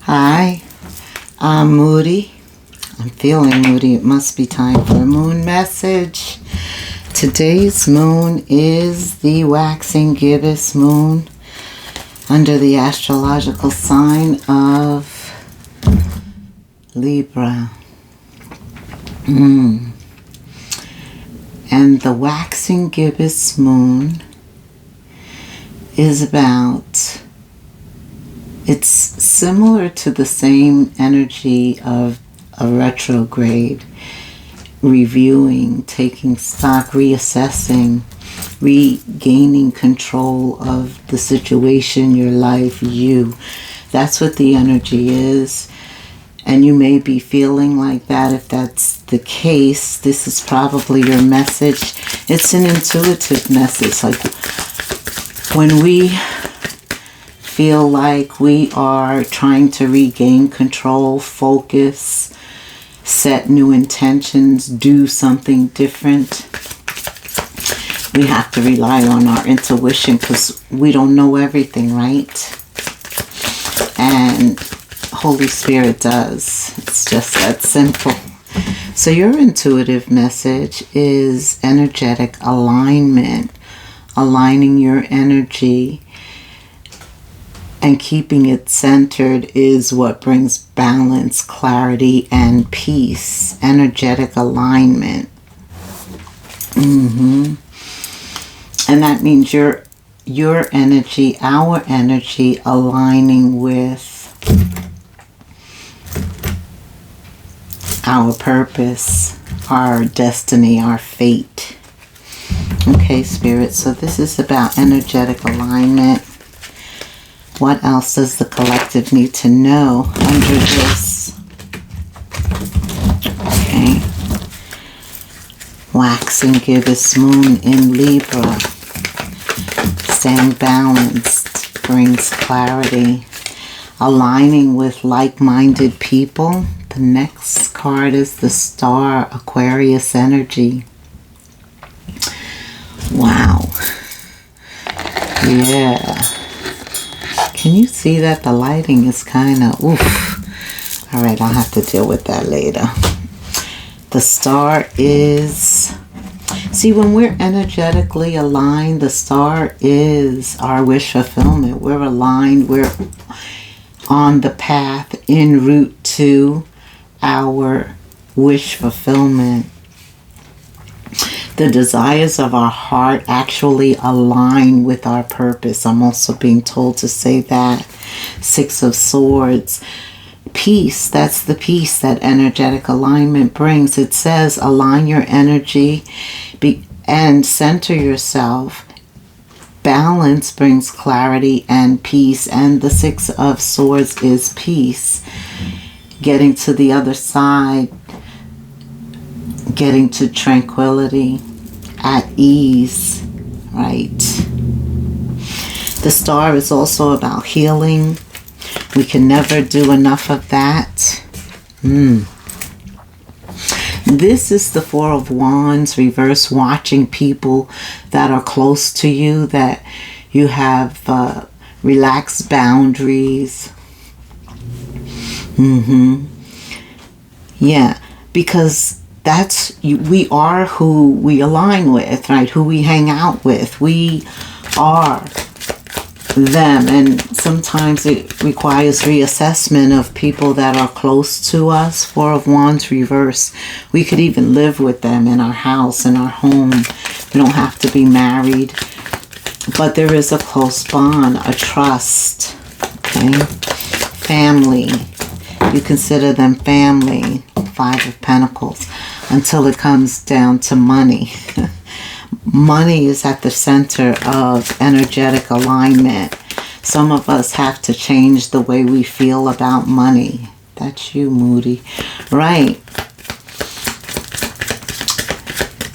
Hi, I'm Moody. I'm feeling moody. It must be time for a moon message. Today's moon is the waxing gibbous moon under the astrological sign of Libra. And the waxing gibbous moon is it's similar to the same energy of a retrograde, reviewing, taking stock, reassessing, regaining control of the situation, your life, you. That's what the energy is. And you may be feeling like that. If that's the case, this is probably your message. It's an intuitive message. Like when we feel like we are trying to regain control, focus, set new intentions, do something different, we have to rely on our intuition because we don't know everything, right? And Holy Spirit does. It's just that simple. So your intuitive message is energetic alignment, aligning your energy and keeping it centered is what brings balance, clarity, and peace. Energetic alignment. And that means your energy, our energy aligning with our purpose, our destiny, our fate. Okay, Spirit, so this is about energetic alignment. What else does the collective need to know under this? Okay. Waxing gibbous moon in Libra. Staying balanced brings clarity. Aligning with like-minded people. The next card is the Star, Aquarius energy. Wow. Yeah. Can you see that the lighting is kind of oof? All right, I'll have to deal with that later. The Star is, see, when we're energetically aligned, the Star is our wish fulfillment. We're aligned. We're on the path en route to our wish fulfillment. The desires of our heart actually align with our purpose. I'm also being told to say that. Six of Swords. Peace. That's the peace that energetic alignment brings. It says align your energy and center yourself. Balance brings clarity and peace. And the Six of Swords is peace. Getting to the other side. Getting to tranquility, at ease, right? The Star is also about healing. We can never do enough of that. This is the Four of Wands, reverse, watching people that are close to you, that you have relaxed boundaries. Yeah, because we are who we align with, right? Who we hang out with. We are them. And sometimes it requires reassessment of people that are close to us. Four of Wands reverse. We could even live with them in our house, in our home. We don't have to be married. But there is a close bond, a trust. Okay? Family. You consider them family. Five of Pentacles. Until it comes down to money. Money is at the center of energetic alignment. Some of us have to change the way we feel about money. That's you, Moody. Right.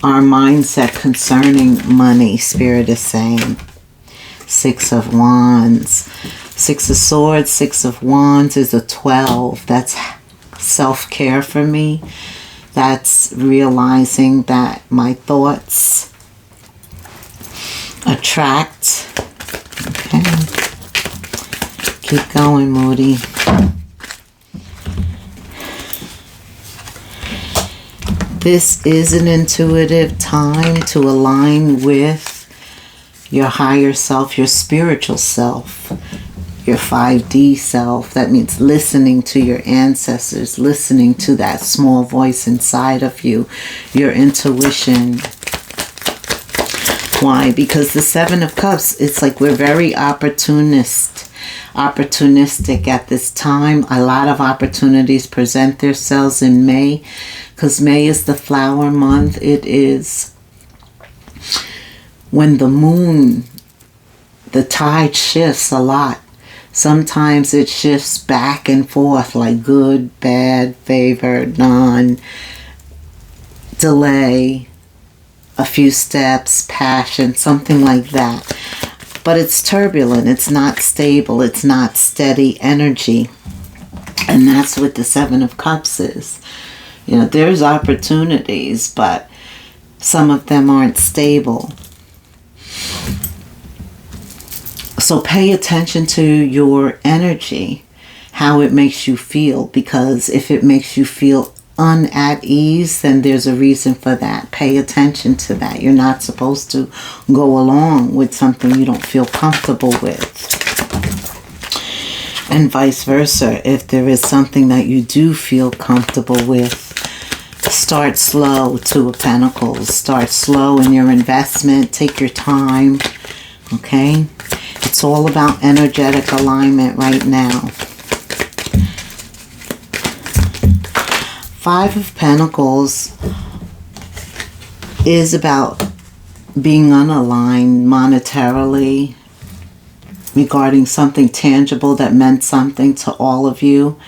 Our mindset concerning money, Spirit is saying. Six of Wands. Six of Swords, Six of Wands is a 12. That's self-care for me. That's realizing that my thoughts attract. Okay. Keep going, Moody. This is an intuitive time to align with your higher self, your spiritual self, your 5D self. That means listening to your ancestors, listening to that small voice inside of you, your intuition. Why? Because the Seven of Cups, it's like we're very opportunistic at this time. A lot of opportunities present themselves in May, because May is the flower month. It is when the moon, the tide shifts a lot. Sometimes it shifts back and forth, like good, bad, favor, none, delay, a few steps, passion, something like that. But it's turbulent, it's not stable, it's not steady energy. And that's what the Seven of Cups is. You know, there's opportunities, but some of them aren't stable. So pay attention to your energy, how it makes you feel, because if it makes you feel at ease, then there's a reason for that. Pay attention to that. You're not supposed to go along with something you don't feel comfortable with. And vice versa. If there is something that you do feel comfortable with, start slow. Two of Pentacles. Start slow in your investment. Take your time. Okay? It's all about energetic alignment right now. Five of Pentacles is about being unaligned monetarily regarding something tangible that meant something to all of you,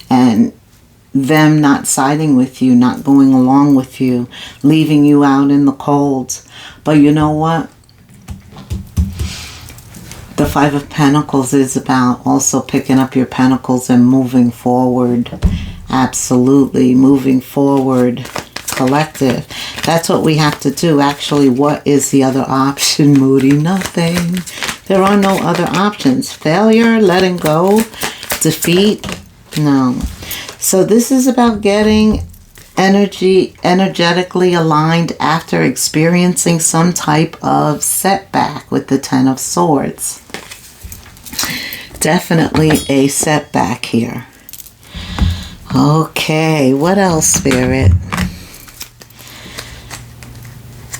and them not siding with you, not going along with you, leaving you out in the cold. But you know what? The Five of Pentacles is about also picking up your pentacles and moving forward. Absolutely, moving forward. Collective. That's what we have to do. Actually, what is the other option, Moody? Nothing. There are no other options. Failure, letting go, defeat. No. So this is about getting energetically aligned after experiencing some type of setback with the Ten of Swords. Definitely a setback here. Okay, what else, Spirit?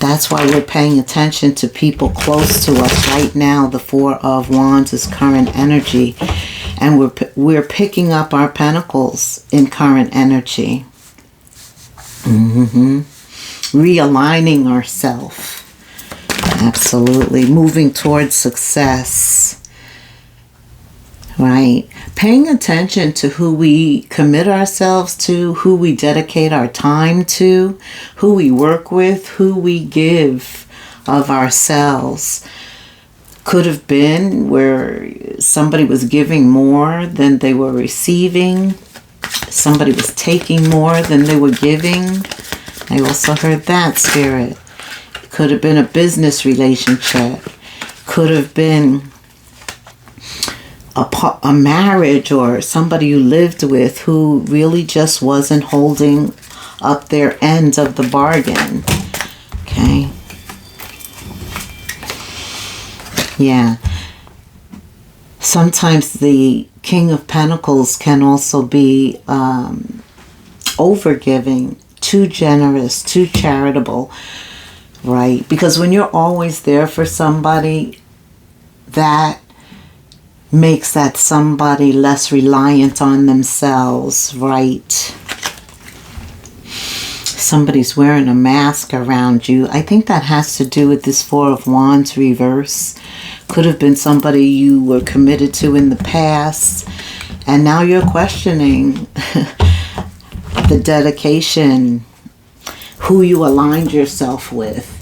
That's why we're paying attention to people close to us right now. The Four of Wands is current energy, and we're picking up our pentacles in current energy. Realigning ourselves. Absolutely, moving towards success. Right? Paying attention to who we commit ourselves to, who we dedicate our time to, who we work with, who we give of ourselves. Could have been where somebody was giving more than they were receiving. Somebody was taking more than they were giving. I also heard that, Spirit. Could have been a business relationship. Could have been a marriage or somebody you lived with who really just wasn't holding up their end of the bargain. Okay. Yeah. Sometimes the King of Pentacles can also be overgiving, too generous, too charitable, right? Because when you're always there for somebody, that makes that somebody less reliant on themselves, right? Somebody's wearing a mask around you. I think that has to do with this Four of Wands reverse. Could have been somebody you were committed to in the past, and now you're questioning the dedication, who you aligned yourself with,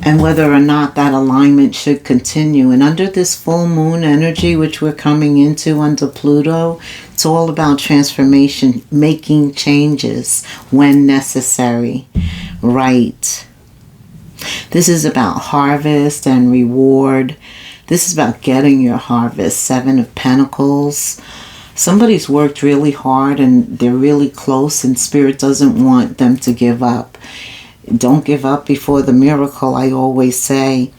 and whether or not that alignment should continue. And under this full moon energy, which we're coming into under Pluto, it's all about transformation, making changes when necessary, right? This is about harvest and reward. This is about getting your harvest. Seven of Pentacles. Somebody's worked really hard and they're really close, and Spirit doesn't want them to give up. Don't give up before the miracle, I always say.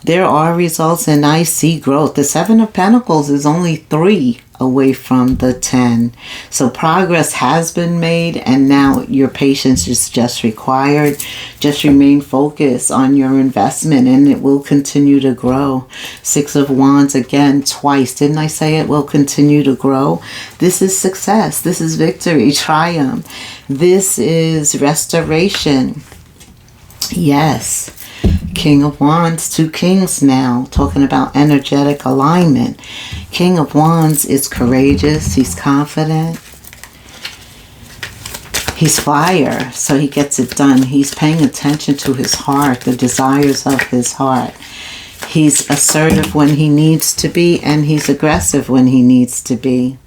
There are results and I see growth. The Seven of Pentacles is only 3 away from the 10. So progress has been made, and now your patience is just required. Just remain focused on your investment and it will continue to grow. 6 of Wands again twice. Didn't I say it will continue to grow? This is success. This is victory, triumph. This is restoration. Yes. King of Wands, 2 kings now, talking about energetic alignment. King of Wands is courageous, he's confident, he's fire, so he gets it done. He's paying attention to his heart, the desires of his heart. He's assertive when he needs to be, and he's aggressive when he needs to be.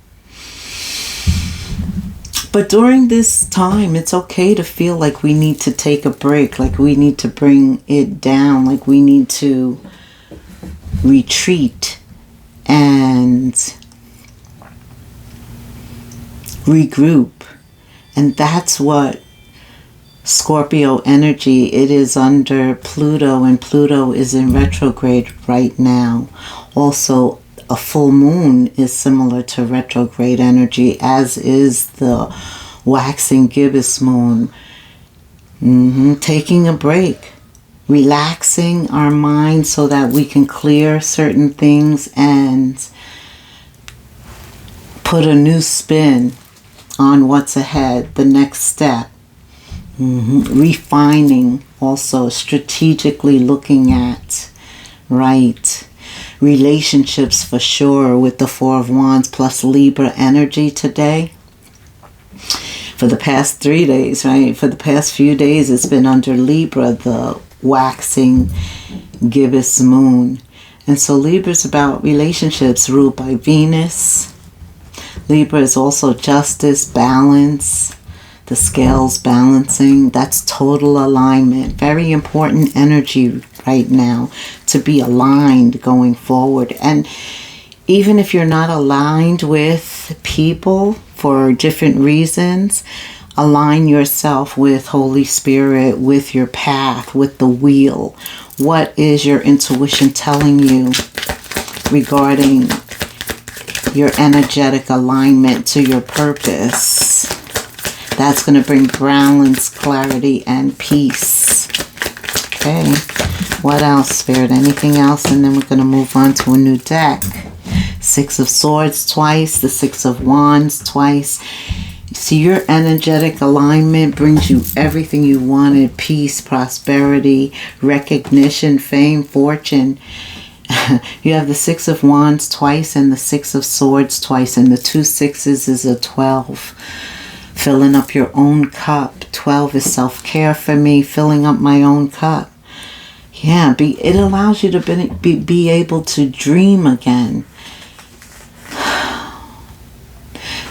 But during this time, it's okay to feel like we need to take a break, like we need to bring it down, like we need to retreat and regroup. And that's what Scorpio energy, it is under Pluto, and Pluto is in retrograde right now. Also, a full moon is similar to retrograde energy, as is the waxing gibbous moon. Taking a break, relaxing our mind so that we can clear certain things and put a new spin on what's ahead, the next step. Refining, also strategically looking at, right? Relationships for sure with the 4 of Wands plus Libra energy today. For the past 3 days, right? For the past few days, it's been under Libra, the waxing gibbous moon. And so Libra is about relationships ruled by Venus. Libra is also justice, balance, the scales balancing. That's total alignment. Very important energy right now to be aligned going forward. And even if you're not aligned with people for different reasons, align yourself with Holy Spirit, with your path, with the wheel. What is your intuition telling you regarding your energetic alignment to your purpose? That's going to bring balance, clarity, and peace. Okay. What else, Spirit? Anything else? And then we're going to move on to a new deck. 6 of Swords twice. The 6 of Wands twice. See, your energetic alignment brings you everything you wanted. Peace, prosperity, recognition, fame, fortune. You have the 6 of Wands twice and the 6 of Swords twice. And the 2 sixes is a 12. Filling up your own cup. 12 is self-care for me. Filling up my own cup. Yeah, it allows you to be able to dream again.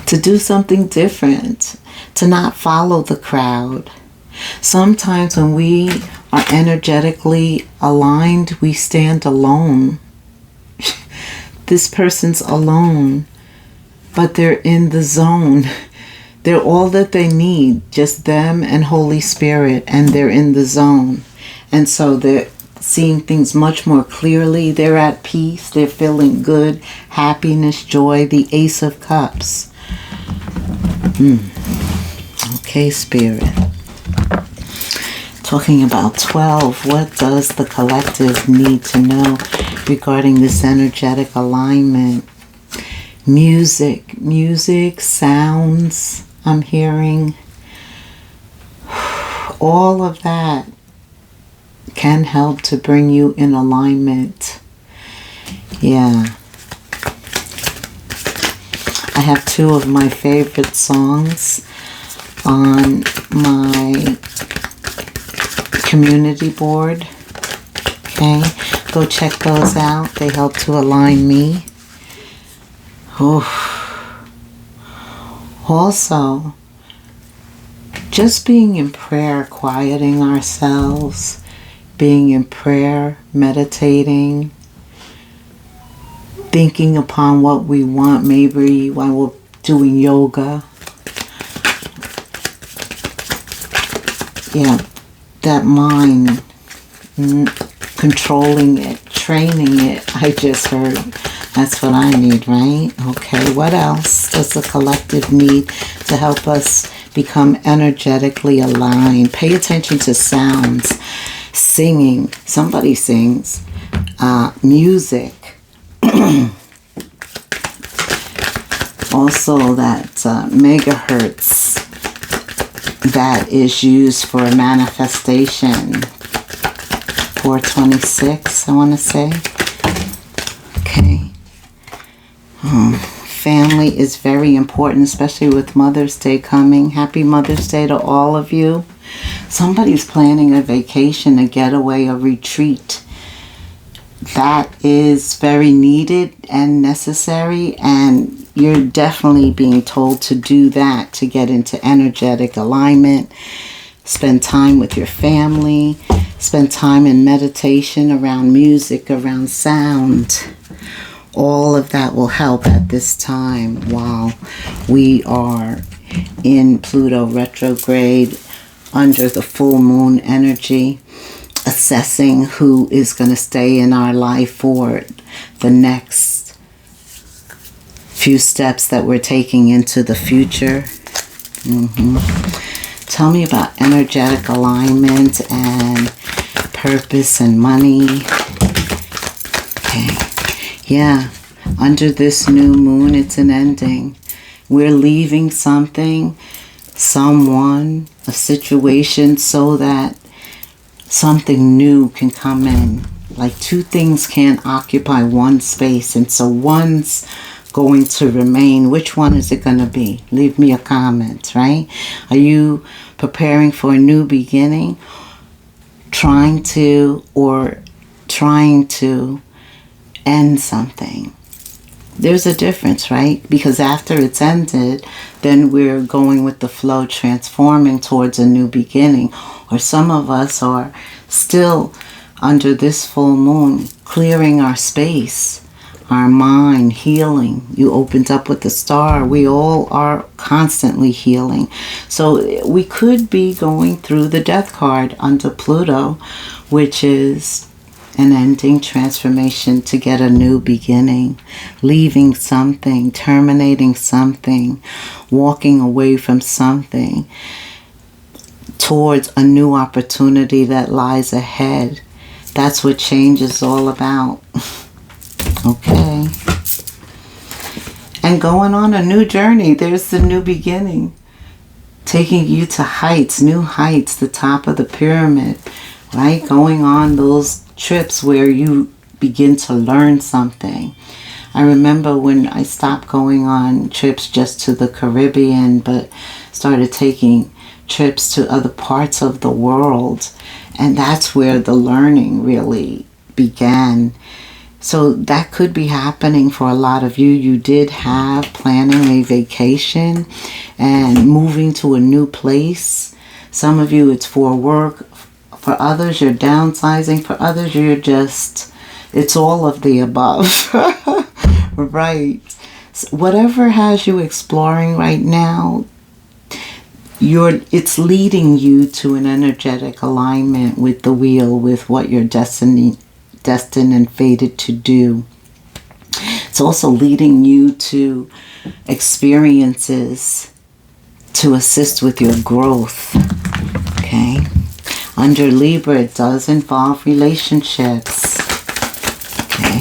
To do something different. To not follow the crowd. Sometimes when we are energetically aligned, we stand alone. This person's alone, but they're in the zone. They're all that they need, just them and Holy Spirit, and they're in the zone. And so they're seeing things much more clearly. They're at peace. They're feeling good, happiness, joy. The Ace of Cups. Okay, Spirit. Talking about 12, what does the collective need to know regarding this energetic alignment? Music, sounds I'm hearing. All of that can help to bring you in alignment. Yeah. I have 2 of my favorite songs on my community board. Okay, go check those out. They help to align me. Also, just being in prayer, quieting ourselves, being in prayer, meditating, thinking upon what we want, maybe while we're doing yoga. Yeah, that mind, controlling it, training it, I just heard. That's what I need, right? Okay, what else does the collective need to help us become energetically aligned? Pay attention to sounds, singing. Somebody sings. Music. Also that megahertz that is used for manifestation. 426, I want to say. Okay. Family is very important, especially with Mother's Day coming. Happy Mother's Day to all of you. Somebody's planning a vacation, a getaway, a retreat. That is very needed and necessary, and you're definitely being told to do that to get into energetic alignment. Spend time with your family. Spend time in meditation around music, around sound. All of that will help at this time while we are in Pluto retrograde under the full moon energy, assessing who is going to stay in our life for the next few steps that we're taking into the future. Tell me about energetic alignment and purpose and money. Okay. Yeah, under this new moon, it's an ending. We're leaving something, someone, a situation, so that something new can come in. Like two things can't occupy one space, and so one's going to remain. Which one is it going to be? Leave me a comment, right? Are you preparing for a new beginning? Trying to end something? There's a difference, right? Because after it's ended, then we're going with the flow, transforming towards a new beginning. Or some of us are still under this full moon, clearing our space, our mind, healing. You opened up with the star. We all are constantly healing. So we could be going through the death card under Pluto, which is an ending, transformation to get a new beginning, leaving something, terminating something, walking away from something towards a new opportunity that lies ahead. That's what change is all about. Okay. And going on a new journey, there's the new beginning, taking you to heights, new heights, the top of the pyramid, right? Going on those trips where you begin to learn something. I remember when I stopped going on trips just to the Caribbean, but started taking trips to other parts of the world, and that's where the learning really began. So that could be happening for a lot of you. You did have planning a vacation and moving to a new place. Some of you it's for work. For others, you're downsizing. For others, you're just, it's all of the above. Right. So whatever has you exploring right now, it's leading you to an energetic alignment with the wheel, with what you're destined and fated to do. It's also leading you to experiences to assist with your growth. Okay. Under Libra, it does involve relationships. Okay.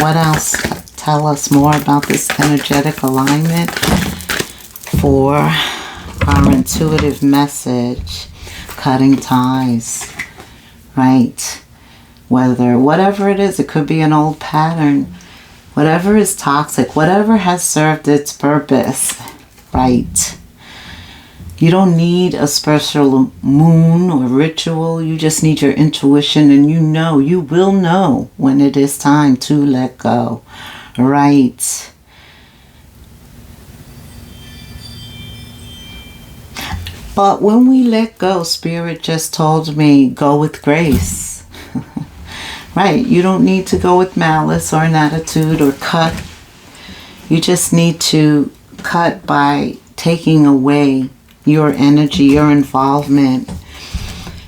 What else? Tell us more about this energetic alignment for our intuitive message. Cutting ties. Right. Whatever it is, it could be an old pattern. Whatever is toxic, whatever has served its purpose. Right. You don't need a special moon or ritual. You just need your intuition, and you will know when it is time to let go. Right. But when we let go, Spirit just told me, go with grace. Right. You don't need to go with malice or an attitude or cut. You just need to cut by taking away your energy, your involvement.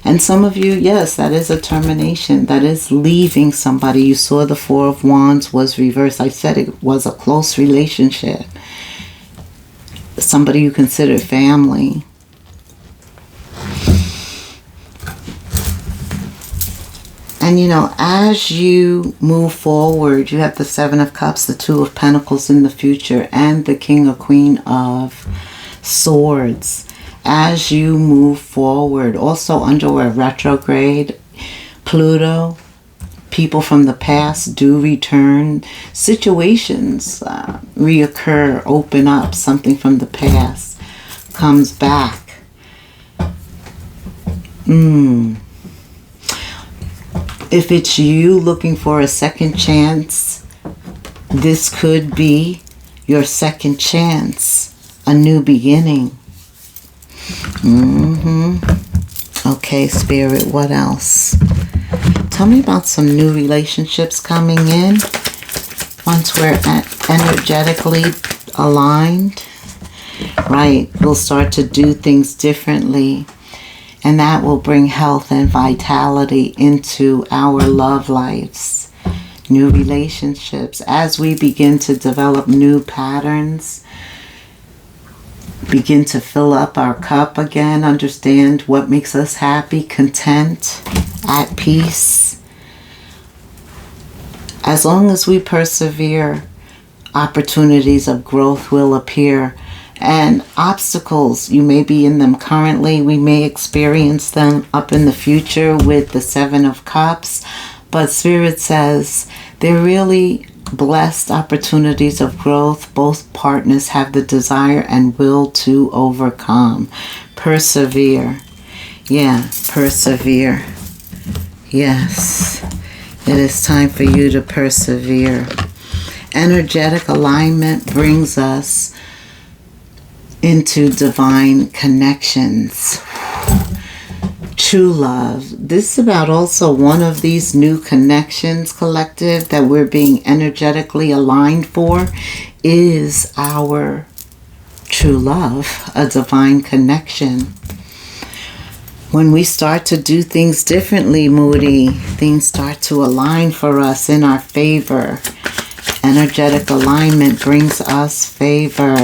And some of you, yes, that is a termination. That is leaving somebody. You saw the Four of Wands was reversed. I said it was a close relationship. Somebody you consider family. And you know, as you move forward, you have the Seven of Cups, the Two of Pentacles in the future, and the King or Queen of Swords. As you move forward, also under a retrograde, Pluto, people from the past do return. Situations reoccur, open up. Something from the past comes back. If it's you looking for a second chance, this could be your second chance, a new beginning. Okay, Spirit, what else? Tell me about some new relationships coming in once we're energetically aligned. Right, we'll start to do things differently, and that will bring health and vitality into our love lives. New relationships, as we begin to develop new patterns, begin to fill up our cup again, understand what makes us happy, content, at peace. As long as we persevere, opportunities of growth will appear. And obstacles, you may be in them currently, we may experience them up in the future with the Seven of Cups. But Spirit says they're really blessed opportunities of growth. Both partners have the desire and will to overcome. Persevere. Yeah, persevere. Yes, it is time for you to persevere. Energetic alignment brings us into divine connections. True love. This is about also one of these new connections, collective, that we're being energetically aligned for, is our true love, a divine connection. When we start to do things differently, Moody, things start to align for us in our favor. Energetic alignment brings us favor.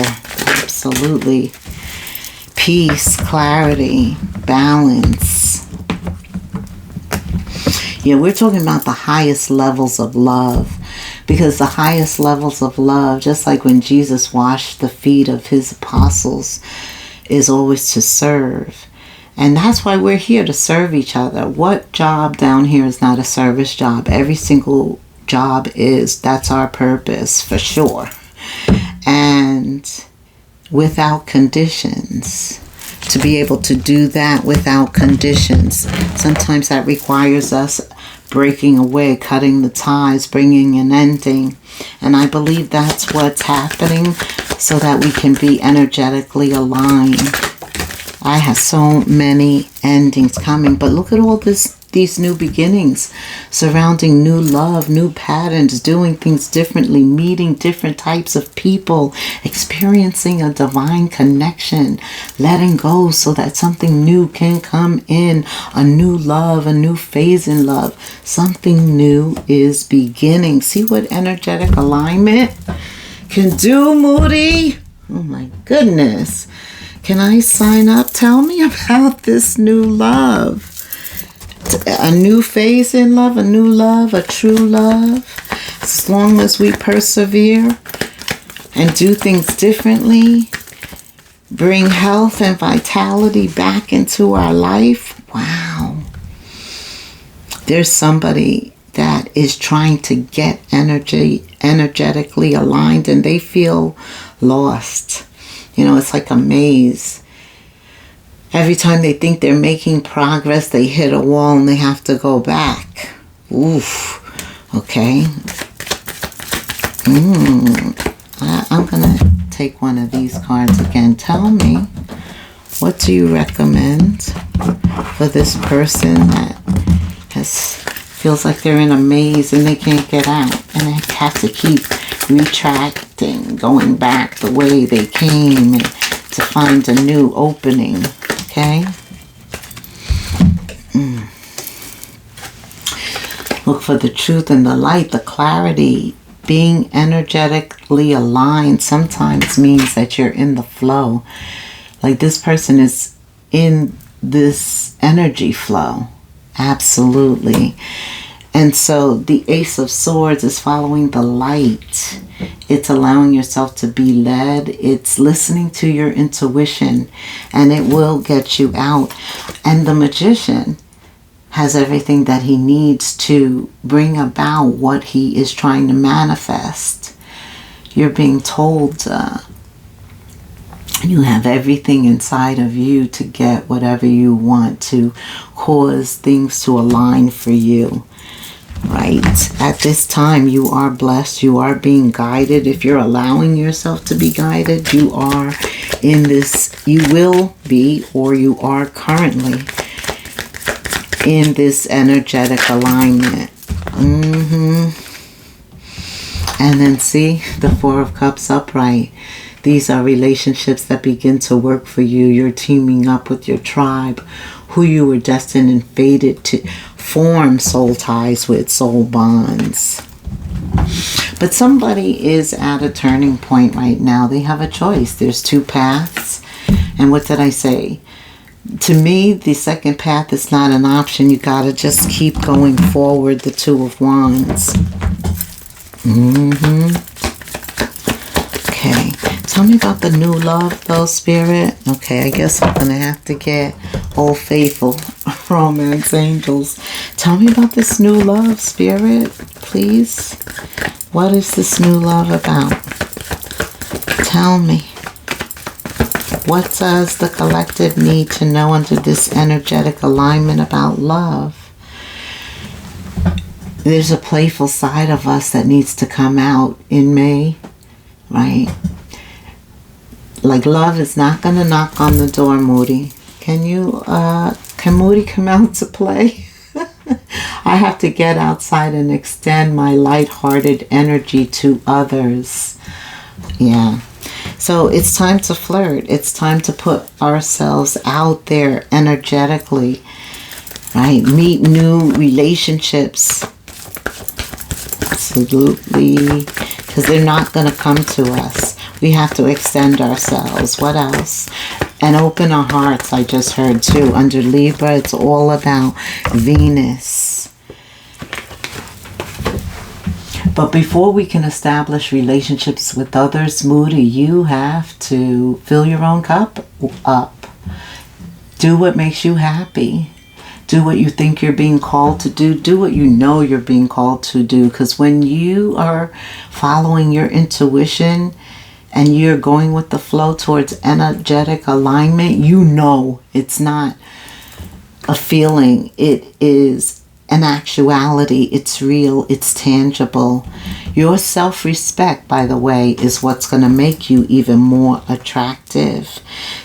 Absolutely. Peace, clarity, balance. Yeah, we're talking about the highest levels of love. Because the highest levels of love, just like when Jesus washed the feet of his apostles, is always to serve. And that's why we're here, to serve each other. What job down here is not a service job? Every single job is. That's our purpose, for sure. And without conditions. To be able to do that without conditions. Sometimes that requires us breaking away, cutting the ties, bringing an ending. And I believe that's what's happening so that we can be energetically aligned. I have so many endings coming, but look at all these new beginnings surrounding new love, new patterns, doing things differently, meeting different types of people, experiencing a divine connection, letting go so that something new can come in, a new love, a new phase in love. Something new is beginning. See what energetic alignment can do, Moody? Oh my goodness. Can I sign up? Tell me about this new love. A new phase in love, a new love, a true love. As long as we persevere and do things differently, bring health and vitality back into our life. Wow. There's somebody that is trying to get energetically aligned, and they feel lost. You know, it's like a maze. Every time they think they're making progress, they hit a wall and they have to go back. Oof. Okay. I'm going to take one of these cards again. Tell me, what do you recommend for this person that has Feels like they're in a maze and they can't get out. And they have to keep retracting, going back the way they came and to find a new opening. Okay? Look for the truth and the light, the clarity. Being energetically aligned sometimes means that you're in the flow. Like this person is in this energy flow. Absolutely. And so the Ace of Swords is following the light. It's allowing yourself to be led. It's listening to your intuition, and it will get you out. And the Magician has everything that he needs to bring about what he is trying to manifest. You're being told you have everything inside of you to get whatever you want, to cause things to align for you. Right? At this time, you are blessed. You are being guided. If you're allowing yourself to be guided, you are in this, you will be, or you are currently in this energetic alignment. And then see the Four of Cups upright. These are relationships that begin to work for you. You're teaming up with your tribe, who you were destined and fated to form soul ties with, soul bonds. But somebody is at a turning point right now. They have a choice. There's two paths. And what did I say? To me, the second path is not an option. You got to just keep going forward. The Two of Wands. Okay. Tell me about the new love, though, Spirit. Okay, I guess I'm going to have to get Old Faithful Romance Angels. Tell me about this new love, Spirit, please. What is this new love about? Tell me. What does the collective need to know under this energetic alignment about love? There's a playful side of us that needs to come out in May, right? Like love is not going to knock on the door, Moody. Can Moody come out to play? I have to get outside and extend my lighthearted energy to others. Yeah. So it's time to flirt. It's time to put ourselves out there energetically, right? Meet new relationships. Absolutely. Because they're not going to come to us. We have to extend ourselves. What else? And open our hearts, I just heard too. Under Libra, it's all about Venus. But before we can establish relationships with others, Moody, you have to fill your own cup up. Do what makes you happy. Do what you think you're being called to do. Do what you know you're being called to do. Because when you are following your intuition and you're going with the flow towards energetic alignment, you know it's not a feeling. It is an actuality. It's real. It's tangible. Your self-respect, by the way, is what's going to make you even more attractive.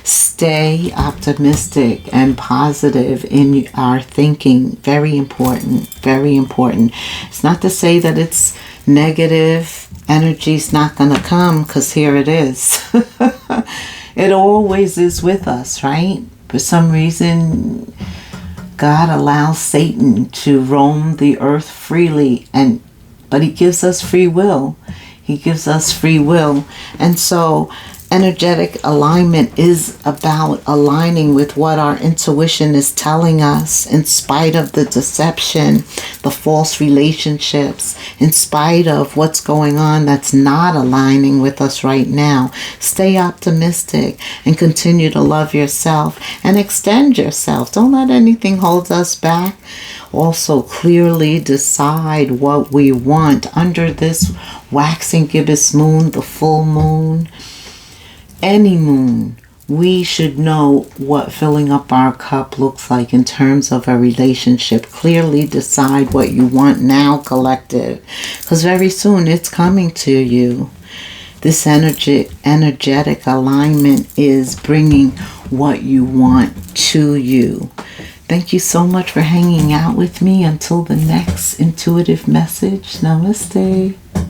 Stay optimistic and positive in our thinking. Very important. Very important. It's not to say that it's negative energy's not going to come, because here it is. It always is with us, right? For some reason, God allows Satan to roam the earth freely, but he gives us free will. He gives us free will. And so energetic alignment is about aligning with what our intuition is telling us, in spite of the deception, the false relationships, in spite of what's going on that's not aligning with us right now. Stay optimistic and continue to love yourself and extend yourself. Don't let anything hold us back. Also clearly decide what we want under this waxing gibbous moon, the full moon. Any moon, we should know what filling up our cup looks like in terms of a relationship. Clearly decide what you want now, collective, because very soon it's coming to you. This energetic alignment is bringing what you want to you. Thank you so much for hanging out with me. Until the next intuitive message. Namaste.